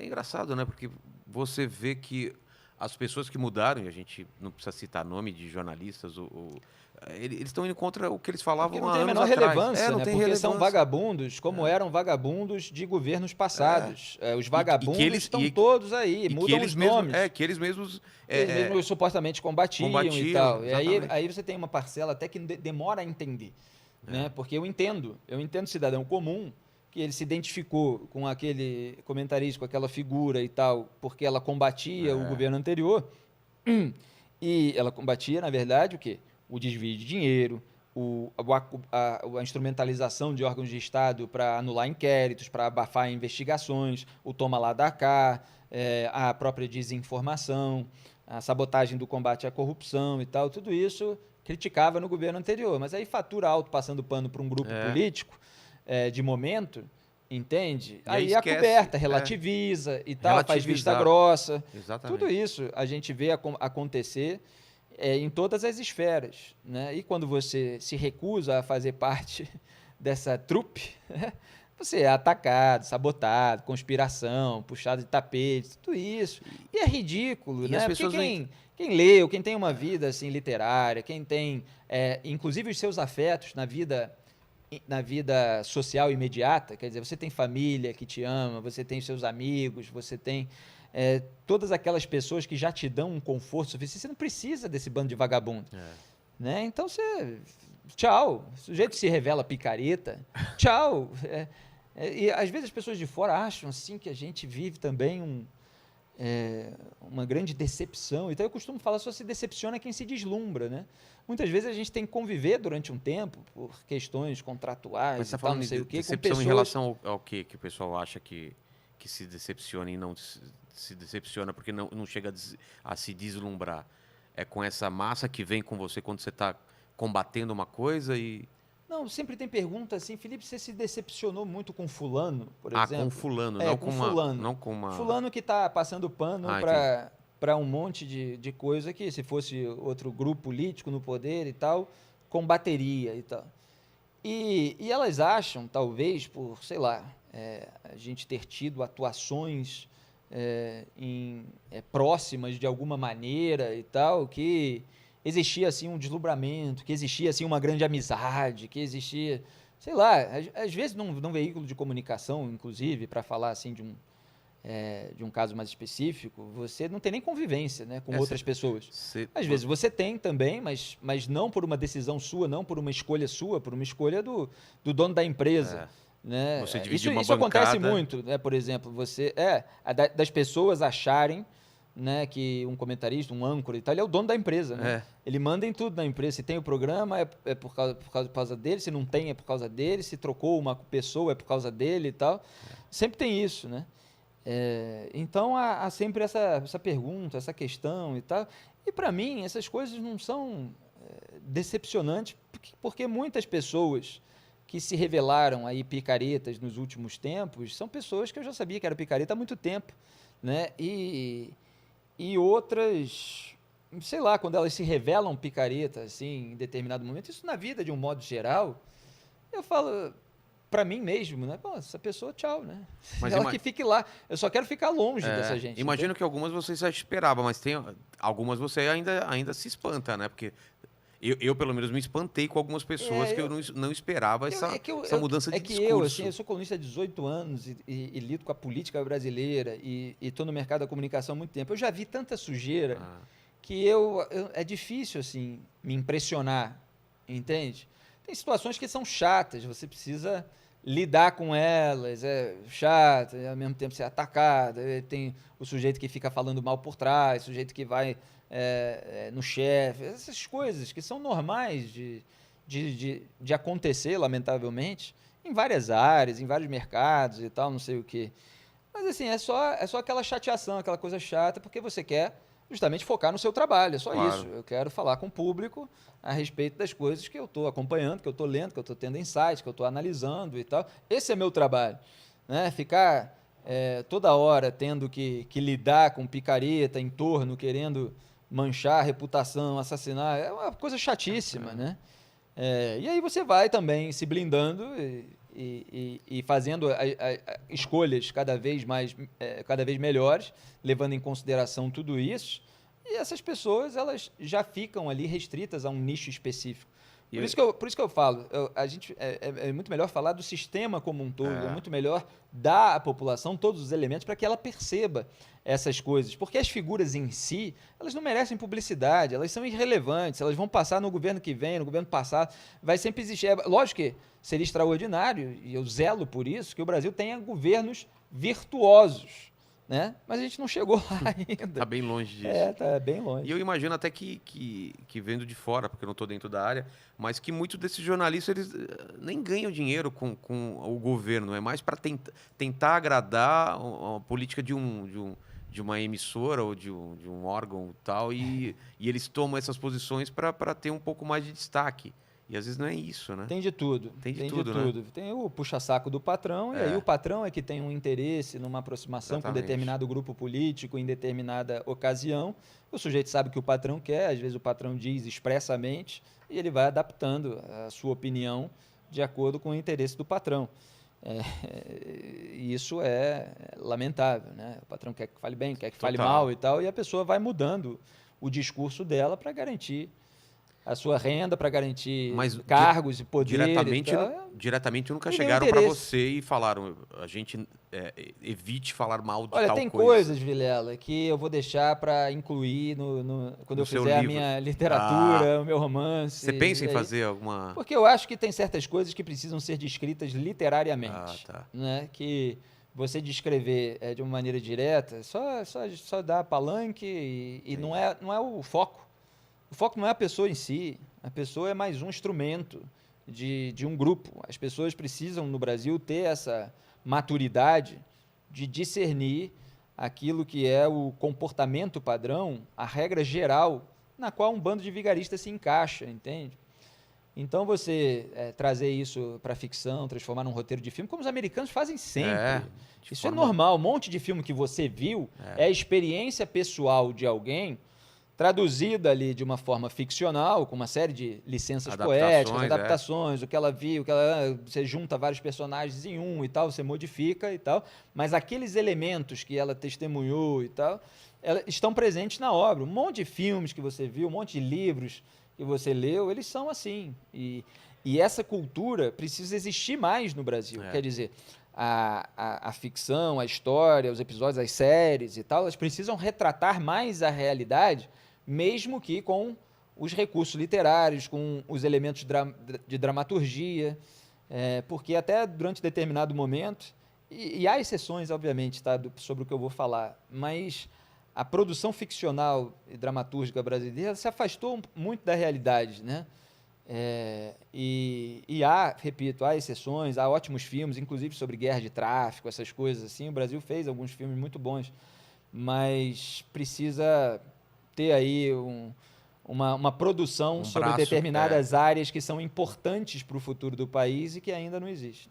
É engraçado, né? Porque você vê que as pessoas que mudaram, e a gente não precisa citar nome de jornalistas, eles estão indo contra o que eles É porque falavam não há tem a anos menor atrás. relevância, Não né? tem Porque são relevância. vagabundos como eram vagabundos de governos É. passados. Os E que vagabundos eles, estão todos aí, e que mudam eles os mesmos, nomes. que eles mesmos Eles mesmos supostamente combatiam e combatiam, tal. E exatamente. aí você tem uma parcela até que demora a entender, É. né? Porque eu entendo o cidadão comum que ele se identificou com aquele comentarista, com aquela figura e tal, porque ela combatia o governo anterior. E ela combatia, na verdade, o quê? O desvio de dinheiro, a instrumentalização de órgãos de Estado para anular inquéritos, para abafar investigações, o toma lá da cá, a própria desinformação, a sabotagem do combate à corrupção e tal, tudo isso criticava no governo anterior. Mas aí fatura alto passando pano para um grupo político de momento, entende? E aí Aí esquece. acoberta, relativiza e tal, faz vista Relativizar. grossa. Tudo Exatamente. isso a gente vê acontecer em todas as esferas, né? E quando você se recusa a fazer parte dessa trupe, você é atacado, sabotado, conspiração, puxado de tapete, tudo isso. E é ridículo, E as né? Porque pessoas não. quem leu, quem tem uma vida assim literária, quem tem, inclusive os seus afetos na vida social imediata, quer dizer, você tem família que te ama, você tem seus amigos, você tem todas aquelas pessoas que já te dão um conforto suficiente, você não precisa desse bando de vagabundo, né? Então você, tchau, o sujeito se revela picareta, tchau. E às vezes as pessoas de fora acham assim que a gente vive também uma grande decepção. Então eu costumo falar, só se decepciona quem se deslumbra, né? Muitas vezes a gente tem que conviver durante um tempo por questões contratuais. Mas você e está tal, falando não sei de o quê, com decepção em pessoas. relação ao quê? Que o pessoal acha que se decepciona e não se decepciona porque não chega a se deslumbrar. É com essa massa que vem com você quando você está combatendo uma coisa e. Não, sempre tem pergunta assim, Felipe, você se decepcionou muito com fulano, por Com exemplo? fulano, não Com com uma. fulano. Não com uma. Fulano que está passando pano Entendi. para um monte de coisa que, se fosse outro grupo político no poder e tal, combateria e tal. E elas acham, talvez, por, sei lá, a gente ter tido atuações próximas de alguma maneira e tal, que existia assim um deslumbramento, que existia assim uma grande amizade, que existia, sei lá, às vezes num veículo de comunicação, inclusive, para falar assim de um caso mais específico, você não tem nem convivência, né, com outras pessoas. Às vezes você tem também, mas não por uma decisão sua, não por uma escolha sua, por uma escolha do dono da empresa. Né? Você dividir uma Isso bancada. acontece muito, né? Por exemplo, das pessoas acharem, né, que um comentarista, um âncora e tal, ele é o dono da empresa, né? Ele manda em tudo na empresa. Se tem o programa, é por causa dele. Se não tem, é por causa dele. Se trocou uma pessoa, é por causa dele e tal. Sempre tem isso, né? Então há sempre essa pergunta, essa questão e tal. E para mim, essas coisas não são decepcionantes, porque muitas pessoas que se revelaram aí picaretas nos últimos tempos são pessoas que eu já sabia que era picareta há muito tempo, né? E outras, sei lá, quando elas se revelam picareta, assim, em determinado momento, isso na vida de um modo geral, eu falo para mim mesmo, né? Pô, essa pessoa, tchau, né? Mas ela que fique lá. Eu só quero ficar longe dessa gente. Imagino entende? que algumas você já esperava, mas tem algumas você ainda se espanta, né? Porque eu, pelo menos, me espantei com algumas pessoas que eu não esperava essa mudança de discurso. Eu sou colunista há 18 anos e lido com a política brasileira e estou no mercado da comunicação há muito tempo. Eu já vi tanta sujeira que é difícil, assim, me impressionar, entende? Tem situações que são chatas, você precisa lidar com elas, é chato, e ao mesmo tempo ser atacado, tem o sujeito que fica falando mal por trás, o sujeito que vai no chefe, essas coisas que são normais de acontecer, lamentavelmente, em várias áreas, em vários mercados e tal, não sei o quê. Mas assim, é só aquela chateação, aquela coisa chata, porque você quer justamente focar no seu trabalho, é só isso. Eu quero falar com o público a respeito das coisas que eu estou acompanhando, que eu estou lendo, que eu estou tendo insights, que eu estou analisando e tal. Esse é meu trabalho, né? Ficar toda hora tendo que lidar com picareta em torno, querendo manchar a reputação, assassinar, é uma coisa chatíssima, né? E aí você vai também se blindando e fazendo escolhas cada vez melhores, levando em consideração tudo isso. E essas pessoas, elas já ficam ali restritas a um nicho específico. Por isso que eu falo, é muito melhor falar do sistema como um todo, é muito melhor dar à população todos os elementos para que ela perceba essas coisas. Porque as figuras em si, elas não merecem publicidade, elas são irrelevantes, elas vão passar no governo que vem, no governo passado, vai sempre existir. Lógico que seria extraordinário, e eu zelo por isso, que o Brasil tenha governos virtuosos. Né? Mas a gente não chegou lá ainda. Está bem longe disso. Está bem longe. E eu imagino até que vendo de fora, porque eu não estou dentro da área, mas que muitos desses jornalistas eles nem ganham dinheiro com o governo, é mais para tentar agradar a política de uma emissora ou de um órgão tal, e eles tomam essas posições para ter um pouco mais de destaque. E às vezes não é isso, né? Tem de tudo. Tem de tudo, né? Tem o puxa-saco do patrão, e aí o patrão é que tem um interesse numa aproximação com determinado grupo político em determinada ocasião. O sujeito sabe o que o patrão quer, às vezes o patrão diz expressamente, e ele vai adaptando a sua opinião de acordo com o interesse do patrão. Isso é lamentável, né? O patrão quer que fale bem, quer que fale mal e tal, e a pessoa vai mudando o discurso dela para garantir a sua renda, para garantir cargos e poder. Diretamente nunca chegaram para você e falaram, a gente evite falar mal de tal coisa. Olha, tem coisas, Vilela, que eu vou deixar para incluir quando eu fizer a minha literatura, o meu romance. Você pensa em fazer alguma... Porque eu acho que tem certas coisas que precisam ser descritas literariamente. Né? Que você descrever de uma maneira direta, só dá palanque e não é o foco. O foco não é a pessoa em si, a pessoa é mais um instrumento de um grupo. As pessoas precisam, no Brasil, ter essa maturidade de discernir aquilo que é o comportamento padrão, a regra geral, na qual um bando de vigaristas se encaixa, entende? Então, você trazer isso para a ficção, transformar num roteiro de filme, como os americanos fazem sempre. Isso é normal. Um monte de filme que você viu é a experiência pessoal de alguém traduzida ali de uma forma ficcional, com uma série de licenças poéticas, adaptações, o que ela viu, você junta vários personagens em um e tal, você modifica e tal, mas aqueles elementos que ela testemunhou e tal, estão presentes na obra. Um monte de filmes que você viu, um monte de livros que você leu, eles são assim. E essa cultura precisa existir mais no Brasil. Quer dizer, a ficção, a história, os episódios, as séries e tal, elas precisam retratar mais a realidade, mesmo que com os recursos literários, com os elementos de dramaturgia, porque até durante determinado momento, e há exceções, obviamente, sobre o que eu vou falar, mas a produção ficcional e dramatúrgica brasileira se afastou muito da realidade, né? Repito, há exceções, há ótimos filmes, inclusive sobre guerra de tráfico, essas coisas assim. O Brasil fez alguns filmes muito bons, mas precisa ter aí uma produção sobre determinadas áreas que são importantes para o futuro do país e que ainda não existe.